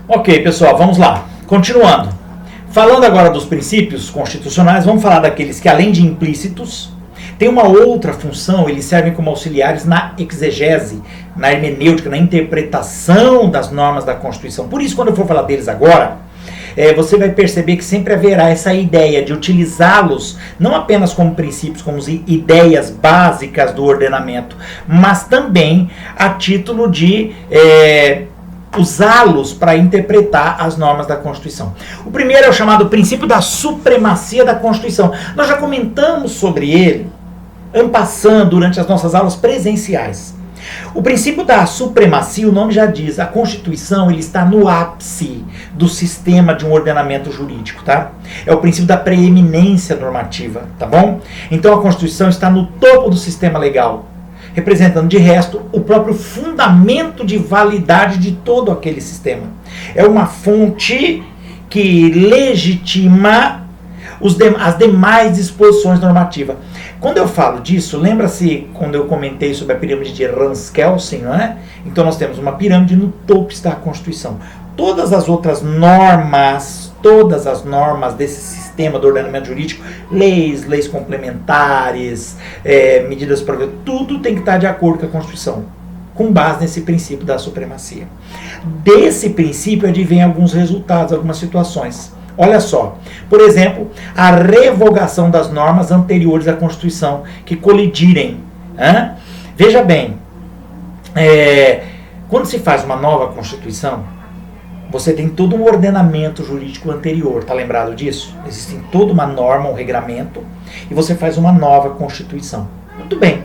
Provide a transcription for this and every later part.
Ok, pessoal, vamos lá. Continuando. Falando agora dos princípios constitucionais, vamos falar daqueles que, além de implícitos, têm uma outra função, eles servem como auxiliares na exegese, na hermenêutica, na interpretação das normas da Constituição. Por isso, quando eu for falar deles agora, você vai perceber que sempre haverá essa ideia de utilizá-los não apenas como princípios, como ideias básicas do ordenamento, mas também a título de usá-los para interpretar as normas da Constituição. O primeiro é o chamado princípio da supremacia da Constituição. Nós já comentamos sobre ele, en passant, durante as nossas aulas presenciais. O princípio da supremacia, o nome já diz, a Constituição ele está no ápice do sistema de um ordenamento jurídico, tá? É o princípio da preeminência normativa, tá bom? Então a Constituição está no topo do sistema legal, representando de resto o próprio fundamento de validade de todo aquele sistema. É uma fonte que legitima as demais disposições normativas. Quando eu falo disso, lembra-se quando eu comentei sobre a pirâmide de Rans-Kelsen, não é? Então nós temos uma pirâmide, no topo está a Constituição. Todas as outras normas, desse sistema do ordenamento jurídico, leis complementares, medidas provisórias, tudo tem que estar de acordo com a Constituição, com base nesse princípio da supremacia. Desse princípio advém alguns resultados, algumas situações. Olha só, por exemplo, a revogação das normas anteriores à Constituição que colidirem. Veja bem, quando se faz uma nova Constituição, você tem todo um ordenamento jurídico anterior, tá lembrado disso? Existe toda uma norma, um regramento, e você faz uma nova Constituição. Muito bem.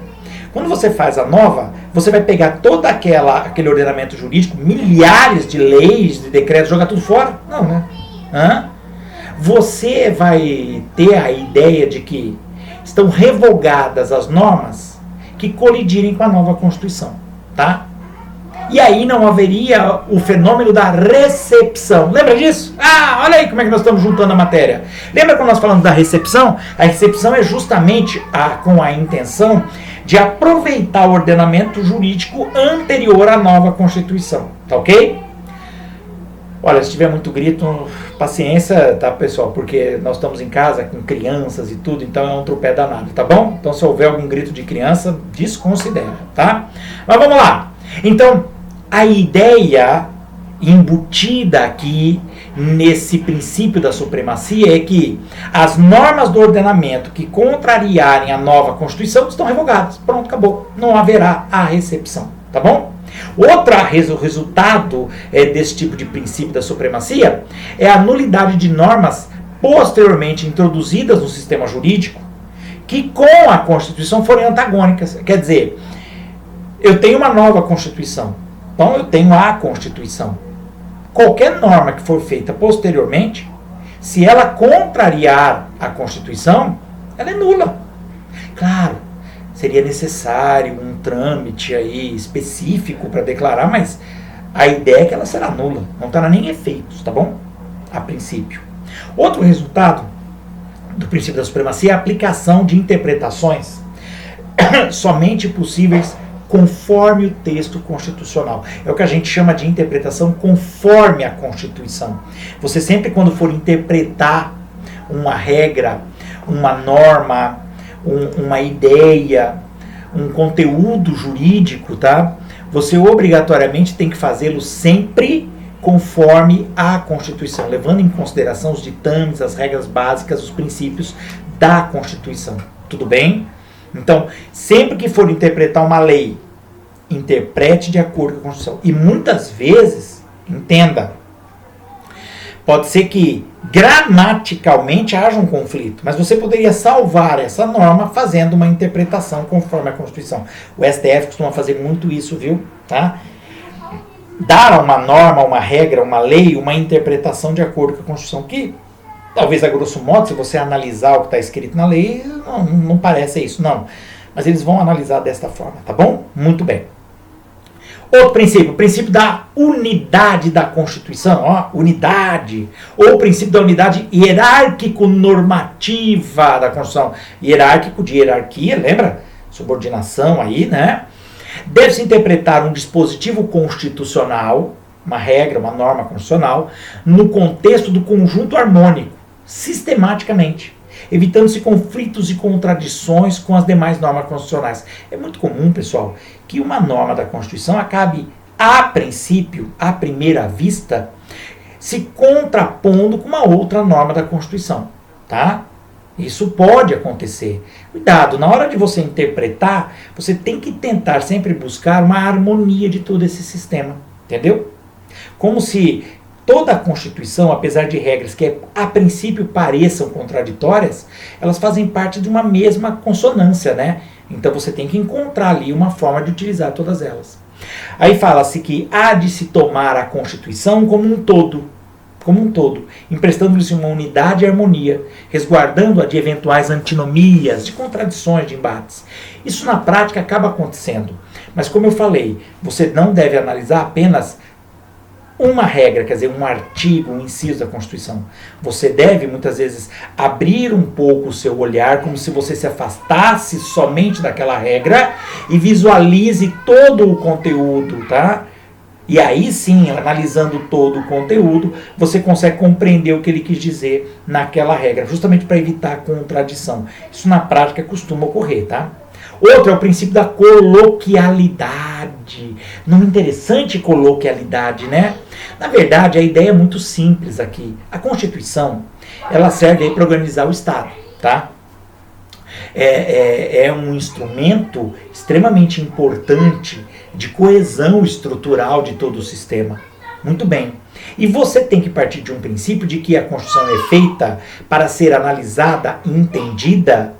Quando você faz a nova, você vai pegar todo aquele ordenamento jurídico, milhares de leis, de decretos, jogar tudo fora? Não, né? Você vai ter a ideia de que estão revogadas as normas que colidirem com a nova Constituição, tá? E aí não haveria o fenômeno da recepção. Lembra disso? Olha aí como é que nós estamos juntando a matéria. Lembra quando nós falamos da recepção? A recepção é justamente com a intenção de aproveitar o ordenamento jurídico anterior à nova Constituição, tá ok? Olha, se tiver muito grito, paciência, tá, pessoal? Porque nós estamos em casa com crianças e tudo, então é um tropé danado, tá bom? Então, se houver algum grito de criança, desconsidera, tá? Mas vamos lá. Então, a ideia embutida aqui nesse princípio da supremacia é que as normas do ordenamento que contrariarem a nova Constituição estão revogadas. Pronto, acabou. Não haverá a recepção, tá bom? Outro resultado desse tipo de princípio da supremacia é a nulidade de normas posteriormente introduzidas no sistema jurídico que com a Constituição forem antagônicas. Quer dizer, eu tenho uma nova Constituição, então eu tenho a Constituição. Qualquer norma que for feita posteriormente, se ela contrariar a Constituição, ela é nula. Claro, seria necessário um trâmite aí específico para declarar, mas a ideia é que ela será nula, não terá nem efeitos, tá bom? A princípio. Outro resultado do princípio da supremacia é a aplicação de interpretações somente possíveis conforme o texto constitucional. É o que a gente chama de interpretação conforme a Constituição. Você sempre, quando for interpretar uma regra, uma norma, uma ideia, um conteúdo jurídico, tá? Você obrigatoriamente tem que fazê-lo sempre conforme a Constituição, levando em consideração os ditames, as regras básicas, os princípios da Constituição. Tudo bem? Então, sempre que for interpretar uma lei, interprete de acordo com a Constituição. E muitas vezes, entenda, pode ser que gramaticalmente haja um conflito, mas você poderia salvar essa norma fazendo uma interpretação conforme a Constituição. O STF costuma fazer muito isso, viu? Tá? Dar a uma norma, uma regra, uma lei, uma interpretação de acordo com a Constituição, que talvez a grosso modo, se você analisar o que está escrito na lei, não parece isso, não. Mas eles vão analisar desta forma, tá bom? Muito bem. Outro princípio, o princípio da unidade da Constituição, unidade, ou o princípio da unidade hierárquico-normativa da Constituição. Hierárquico de hierarquia, lembra? Subordinação aí, né? Deve-se interpretar um dispositivo constitucional uma regra, uma norma constitucional, no contexto do conjunto harmônico, sistematicamente, evitando-se conflitos e contradições com as demais normas constitucionais. É muito comum, pessoal, que uma norma da Constituição acabe, a princípio, à primeira vista, se contrapondo com uma outra norma da Constituição, tá? Isso pode acontecer. Cuidado, na hora de você interpretar, você tem que tentar sempre buscar uma harmonia de todo esse sistema, entendeu? Como se toda a Constituição, apesar de regras que a princípio pareçam contraditórias, elas fazem parte de uma mesma consonância, né? Então você tem que encontrar ali uma forma de utilizar todas elas. Aí fala-se que há de se tomar a Constituição como um todo, emprestando-lhes uma unidade e harmonia, resguardando-a de eventuais antinomias, de contradições, de embates. Isso na prática acaba acontecendo. Mas como eu falei, você não deve analisar apenas uma regra, quer dizer, um artigo, um inciso da Constituição. Você deve, muitas vezes, abrir um pouco o seu olhar, como se você se afastasse somente daquela regra e visualize todo o conteúdo, tá? E aí sim, analisando todo o conteúdo, você consegue compreender o que ele quis dizer naquela regra, justamente para evitar a contradição. Isso na prática costuma ocorrer, tá? Outro é o princípio da coloquialidade. Nome interessante, coloquialidade, né? Na verdade, a ideia é muito simples aqui. A Constituição, ela serve para organizar o Estado, tá? É um instrumento extremamente importante de coesão estrutural de todo o sistema. Muito bem. E você tem que partir de um princípio de que a Constituição é feita para ser analisada e entendida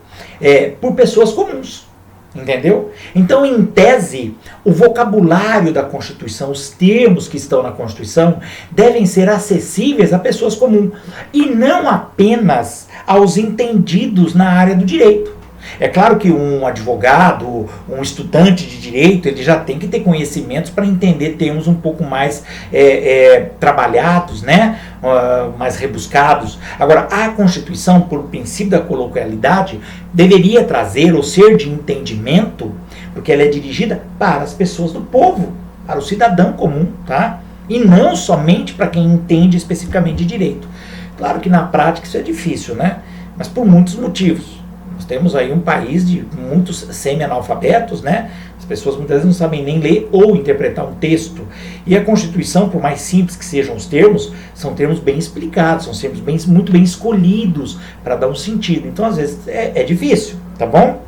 por pessoas comuns. Entendeu? Então, em tese, o vocabulário da Constituição, os termos que estão na Constituição, devem ser acessíveis a pessoas comuns e não apenas aos entendidos na área do direito. É claro que um advogado, um estudante de direito, ele já tem que ter conhecimentos para entender termos um pouco mais trabalhados, né? Mais rebuscados. Agora, a Constituição, por princípio da coloquialidade, deveria trazer ou ser de entendimento, porque ela é dirigida para as pessoas do povo, para o cidadão comum, tá? E não somente para quem entende especificamente de direito. Claro que na prática isso é difícil, né? Mas por muitos motivos. Nós temos aí um país de muitos semi-analfabetos, né? As pessoas muitas vezes não sabem nem ler ou interpretar um texto. E a Constituição, por mais simples que sejam os termos, são termos bem explicados, são termos muito bem escolhidos para dar um sentido. Então, às vezes, é difícil, tá bom?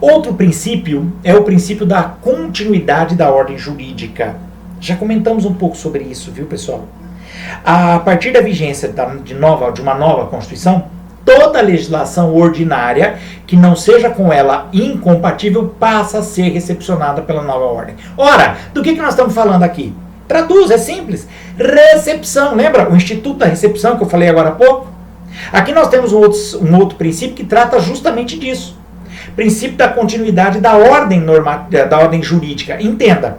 Outro princípio é o princípio da continuidade da ordem jurídica. Já comentamos um pouco sobre isso, viu, pessoal? A partir da vigência de uma nova Constituição, toda legislação ordinária que não seja com ela incompatível passa a ser recepcionada pela nova ordem. Ora, do que nós estamos falando aqui? Traduz, é simples. Recepção, lembra o Instituto da Recepção que eu falei agora há pouco? Aqui nós temos um outro princípio que trata justamente disso. Princípio da continuidade da ordem jurídica. Entenda,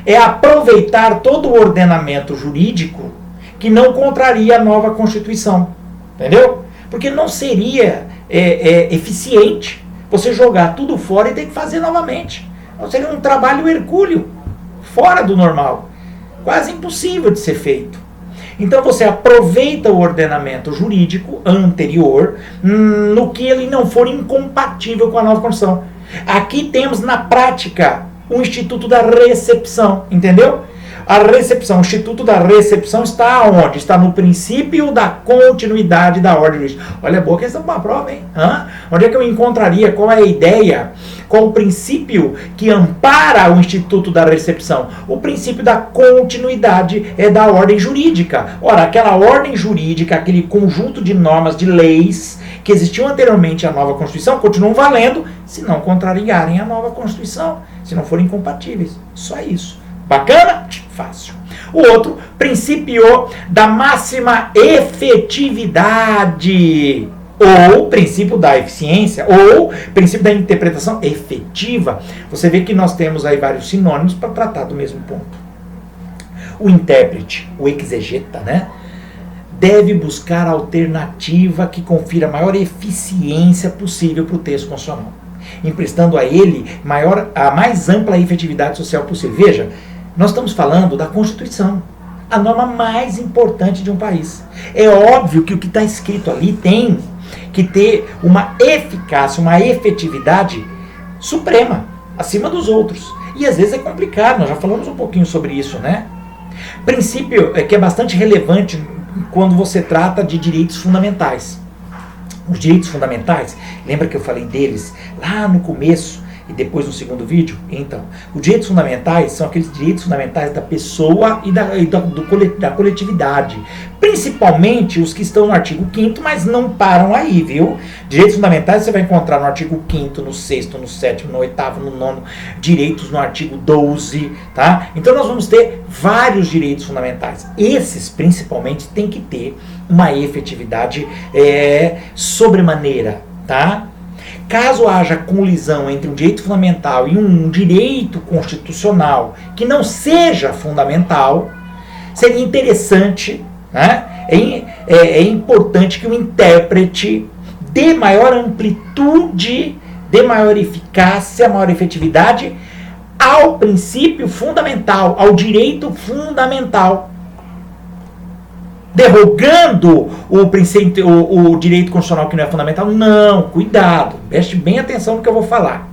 é aproveitar todo o ordenamento jurídico que não contraria a nova Constituição. Entendeu? Porque não seria eficiente você jogar tudo fora e ter que fazer novamente. Então, seria um trabalho hercúleo, fora do normal. Quase impossível de ser feito. Então você aproveita o ordenamento jurídico anterior no que ele não for incompatível com a nova Constituição. Aqui temos na prática o Instituto da Recepção, entendeu? A recepção, o Instituto da Recepção está onde? Está no princípio da continuidade da ordem jurídica. Olha, boa questão para a prova, hein? Onde é que eu encontraria? Qual é a ideia? Qual o princípio que ampara o Instituto da Recepção? O princípio da continuidade da ordem jurídica. Ora, aquela ordem jurídica, aquele conjunto de normas, de leis que existiam anteriormente à nova Constituição, continuam valendo se não contrariarem a nova Constituição, se não forem incompatíveis. Só isso. Bacana? Fácil. O outro, princípio da máxima efetividade, ou princípio da eficiência, ou princípio da interpretação efetiva. Você vê que nós temos aí vários sinônimos para tratar do mesmo ponto. O intérprete, o exegeta, né, deve buscar a alternativa que confira a maior eficiência possível para o texto constitucional, emprestando a ele a mais ampla efetividade social possível. Veja, Nós estamos falando da Constituição, a norma mais importante de um país. É óbvio que o que está escrito ali tem que ter uma eficácia, uma efetividade suprema, acima dos outros. E às vezes é complicado, nós já falamos um pouquinho sobre isso, né? Princípio que é bastante relevante quando você trata de direitos fundamentais. Os direitos fundamentais, lembra que eu falei deles lá no começo e depois no segundo vídeo? Então, os direitos fundamentais são aqueles direitos fundamentais da pessoa e da coletividade. Principalmente os que estão no artigo 5º, mas não param aí, viu? Direitos fundamentais você vai encontrar no artigo 5º, no 6º, no 7º, no 8º, no 9º, direitos no artigo 12, tá? Então nós vamos ter vários direitos fundamentais. Esses, principalmente, têm que ter uma efetividade sobremaneira, tá? Caso haja colisão entre um direito fundamental e um direito constitucional que não seja fundamental, seria interessante, né? É importante que o intérprete dê maior amplitude, dê maior eficácia, maior efetividade ao princípio fundamental, ao direito fundamental, derrogando o direito constitucional que não é fundamental. Não, cuidado, preste bem atenção no que eu vou falar.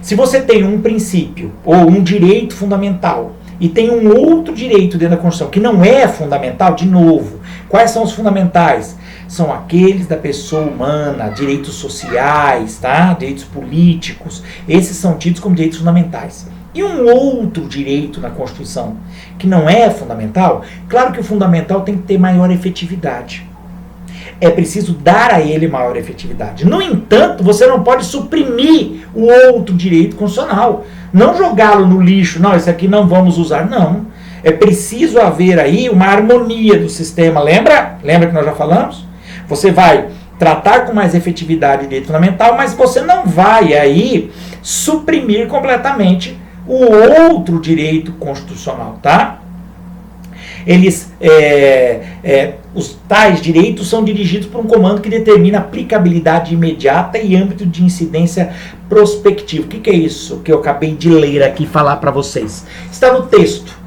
Se você tem um princípio ou um direito fundamental e tem um outro direito dentro da Constituição que não é fundamental, de novo, quais são os fundamentais? São aqueles da pessoa humana, direitos sociais, tá? Direitos políticos, esses são tidos como direitos fundamentais. E um outro direito na Constituição que não é fundamental, claro que o fundamental tem que ter maior efetividade. É preciso dar a ele maior efetividade. No entanto, você não pode suprimir o outro direito constitucional. Não jogá-lo no lixo, não, esse aqui não vamos usar, não. É preciso haver aí uma harmonia do sistema, lembra? Lembra que nós já falamos? Você vai tratar com mais efetividade o direito fundamental, mas você não vai aí suprimir completamente o outro direito constitucional, tá? Os tais direitos são dirigidos por um comando que determina aplicabilidade imediata e âmbito de incidência prospectivo. O que é isso que eu acabei de ler aqui e falar para vocês? Está no texto.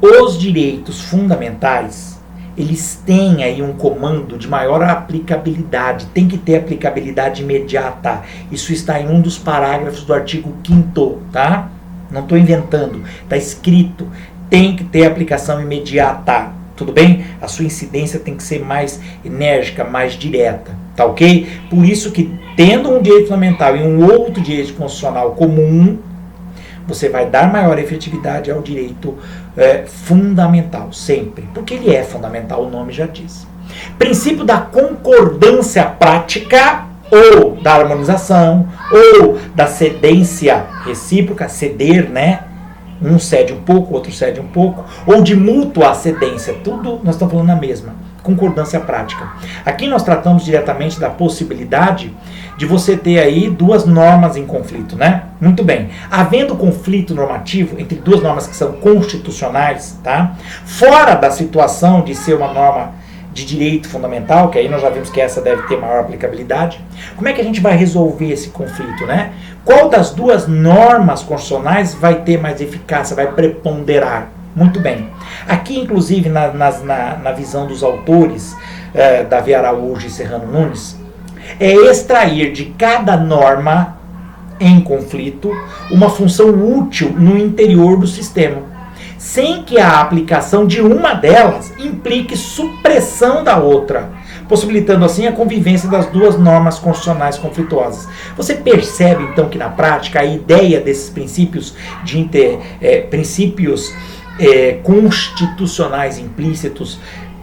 Os direitos fundamentais, eles têm aí um comando de maior aplicabilidade, tem que ter aplicabilidade imediata. Isso está em um dos parágrafos do artigo 5º, tá? Não estou inventando, está escrito, tem que ter aplicação imediata, tudo bem? A sua incidência tem que ser mais enérgica, mais direta, tá ok? Por isso que, tendo um direito fundamental e um outro direito constitucional comum, você vai dar maior efetividade ao direito fundamental, sempre, porque ele é fundamental, o nome já diz. Princípio da concordância prática, ou da harmonização, ou da cedência recíproca, ceder, né? Um cede um pouco, outro cede um pouco, ou de mútua cedência, tudo nós estamos falando na mesma, concordância prática. Aqui nós tratamos diretamente da possibilidade de você ter aí duas normas em conflito, né? Muito bem. Havendo conflito normativo entre duas normas que são constitucionais, tá? Fora da situação de ser uma norma de direito fundamental, que aí nós já vimos que essa deve ter maior aplicabilidade. Como é que a gente vai resolver esse conflito, né? Qual das duas normas constitucionais vai ter mais eficácia, vai preponderar? Muito bem. Aqui, inclusive, na visão dos autores, Davi Araújo e Serrano Nunes, é extrair de cada norma em conflito uma função útil no interior do sistema, sem que a aplicação de uma delas implique supressão da outra, possibilitando assim a convivência das duas normas constitucionais conflituosas. Você percebe então que na prática a ideia desses princípios constitucionais implícitos,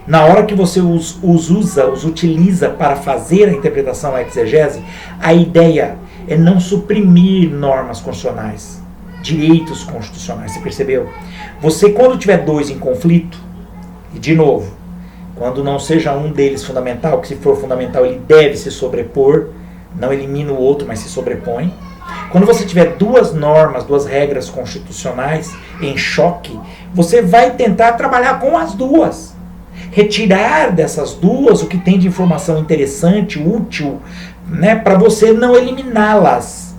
na hora que você os utiliza para fazer a interpretação, a exegese, a ideia é não suprimir normas constitucionais, direitos constitucionais. Você percebeu? Você, quando tiver dois em conflito, e de novo, quando não seja um deles fundamental, que se for fundamental ele deve se sobrepor, não elimina o outro, mas se sobrepõe. Quando você tiver duas normas, duas regras constitucionais em choque, você vai tentar trabalhar com as duas. Retirar dessas duas o que tem de informação interessante, útil, né, para você não eliminá-las.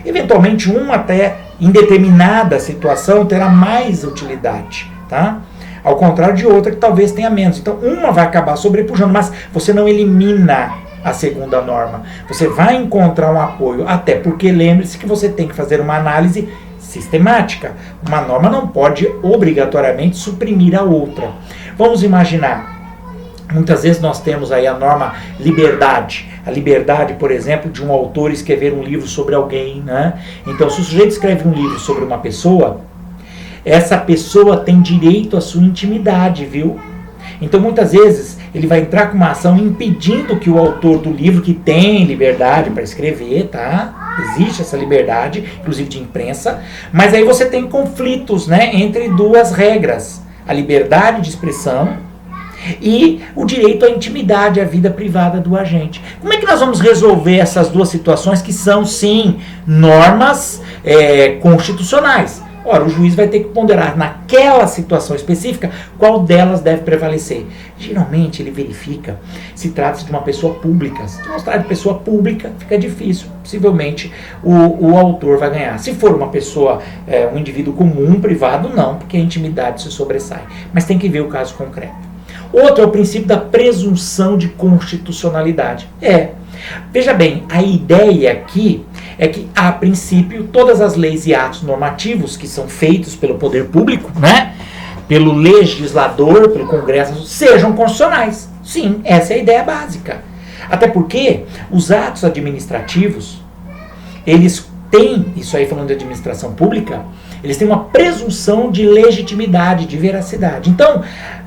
Eventualmente um até em determinada situação terá mais utilidade, tá? Ao contrário de outra que talvez tenha menos. Então, uma vai acabar sobrepujando, mas você não elimina a segunda norma. Você vai encontrar um apoio, até porque lembre-se que você tem que fazer uma análise sistemática. Uma norma não pode obrigatoriamente suprimir a outra. Vamos imaginar, muitas vezes nós temos aí a norma liberdade. A liberdade, por exemplo, de um autor escrever um livro sobre alguém, né? Então, se o sujeito escreve um livro sobre uma pessoa, essa pessoa tem direito à sua intimidade, viu? Então, muitas vezes, ele vai entrar com uma ação impedindo que o autor do livro, que tem liberdade para escrever, tá? Existe essa liberdade, inclusive de imprensa, mas aí você tem conflitos, né, entre duas regras. A liberdade de expressão e o direito à intimidade, à vida privada do agente. Como é que nós vamos resolver essas duas situações que são, sim, normas constitucionais? Ora, o juiz vai ter que ponderar naquela situação específica qual delas deve prevalecer. Geralmente ele verifica se trata de uma pessoa pública. Se não se trata de pessoa pública, fica difícil. Possivelmente o autor vai ganhar. Se for uma pessoa, um indivíduo comum, privado, não, porque a intimidade se sobressai. Mas tem que ver o caso concreto. Outro é o princípio da presunção de constitucionalidade. Veja bem, a ideia aqui é que, a princípio, todas as leis e atos normativos que são feitos pelo poder público, né, pelo legislador, pelo Congresso, sejam constitucionais. Sim, essa é a ideia básica. Até porque os atos administrativos, eles têm, isso aí falando de administração pública, eles têm uma presunção de legitimidade, de veracidade. Então,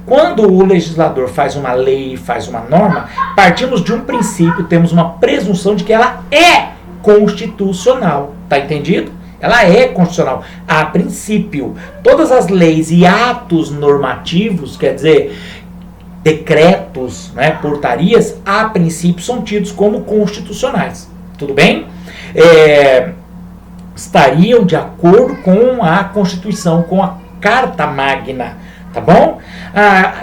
quando o legislador faz uma lei, faz uma norma, partimos de um princípio, temos uma presunção de que ela é constitucional. Tá entendido? Ela é constitucional. A princípio, todas as leis e atos normativos, quer dizer, decretos, né, portarias, a princípio são tidos como constitucionais. Tudo bem? Estariam de acordo com a Constituição, com a Carta Magna. Tá bom?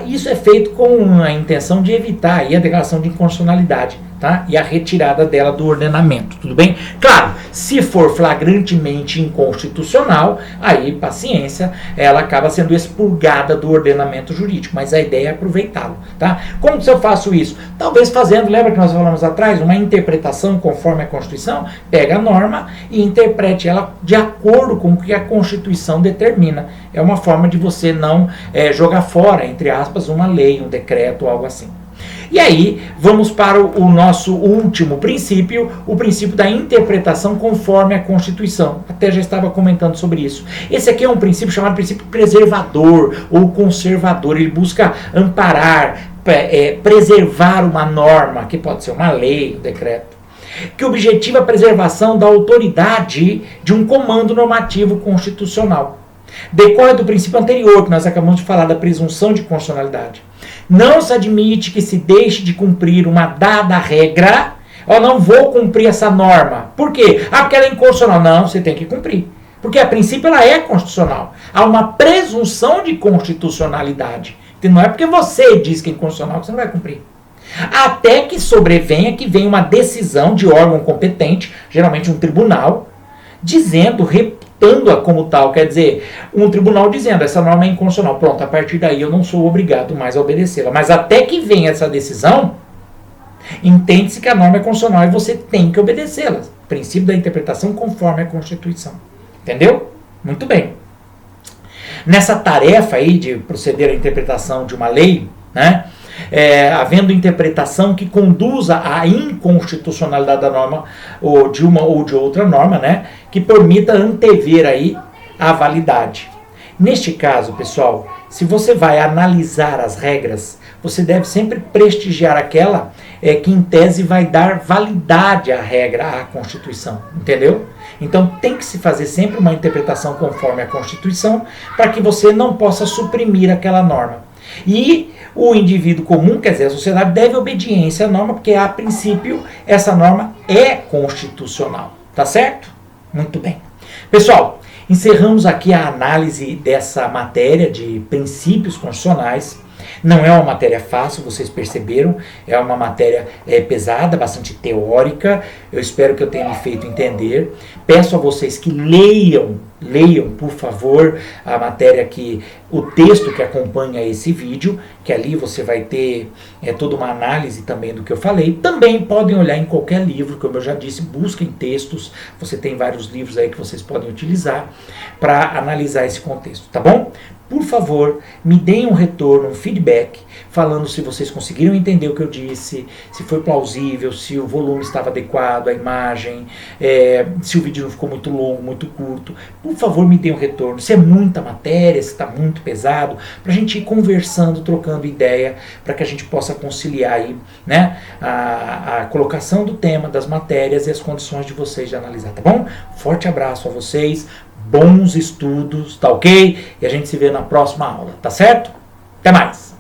Isso é feito com a intenção de evitar aí a declaração de inconstitucionalidade, tá? E a retirada dela do ordenamento, tudo bem? Claro, se for flagrantemente inconstitucional, aí, paciência, ela acaba sendo expurgada do ordenamento jurídico, mas a ideia é aproveitá-lo, tá? Como que eu faço isso? Talvez fazendo, lembra que nós falamos atrás, uma interpretação conforme a Constituição, pega a norma e interprete ela de acordo com o que a Constituição determina. É uma forma de você não jogar fora, entre aspas, uma lei, um decreto, algo assim. E aí, vamos para o nosso último princípio, o princípio da interpretação conforme a Constituição. Até já estava comentando sobre isso. Esse aqui é um princípio chamado princípio preservador ou conservador. Ele busca amparar, preservar uma norma, que pode ser uma lei, um decreto, que objetiva a preservação da autoridade de um comando normativo constitucional. Decorre do princípio anterior, que nós acabamos de falar, da presunção de constitucionalidade. Não se admite que se deixe de cumprir uma dada regra. Eu não vou cumprir essa norma. Por quê? Porque ela é inconstitucional. Não, você tem que cumprir. Porque a princípio ela é constitucional. Há uma presunção de constitucionalidade. Então, não é porque você diz que é inconstitucional que você não vai cumprir. Até que sobrevenha, que venha uma decisão de órgão competente, geralmente um tribunal, dizendo, reputando-a como tal, quer dizer, um tribunal dizendo, essa norma é inconstitucional, pronto, a partir daí eu não sou obrigado mais a obedecê-la. Mas até que venha essa decisão, entende-se que a norma é constitucional e você tem que obedecê-la. Princípio da interpretação conforme a Constituição. Entendeu? Muito bem. Nessa tarefa aí de proceder à interpretação de uma lei, né, havendo interpretação que conduza à inconstitucionalidade da norma, ou de uma ou de outra norma, né, que permita antever aí a validade. Neste caso, pessoal, se você vai analisar as regras, você deve sempre prestigiar aquela que em tese vai dar validade à regra, à Constituição, entendeu? Então tem que se fazer sempre uma interpretação conforme a Constituição para que você não possa suprimir aquela norma. E o indivíduo comum, quer dizer, a sociedade deve obediência à norma, porque a princípio essa norma é constitucional, tá certo? Muito bem. Pessoal, encerramos aqui a análise dessa matéria de princípios constitucionais. Não é uma matéria fácil, vocês perceberam, é uma matéria pesada, bastante teórica. Eu espero que eu tenha me feito entender. Peço a vocês que leiam Leiam, por favor, a matéria o texto que acompanha esse vídeo, que ali você vai ter toda uma análise também do que eu falei. Também podem olhar em qualquer livro, como eu já disse, busquem textos, você tem vários livros aí que vocês podem utilizar para analisar esse contexto, tá bom? Por favor, me deem um retorno, um feedback, falando se vocês conseguiram entender o que eu disse, se foi plausível, se o volume estava adequado, a imagem, se o vídeo não ficou muito longo, muito curto. Por favor, me deem um retorno. Se é muita matéria, se está muito pesado, para a gente ir conversando, trocando ideia, para que a gente possa conciliar aí, né, a colocação do tema, das matérias e as condições de vocês de analisar, tá bom? Forte abraço a vocês. Bons estudos, tá ok? E a gente se vê na próxima aula, tá certo? Até mais!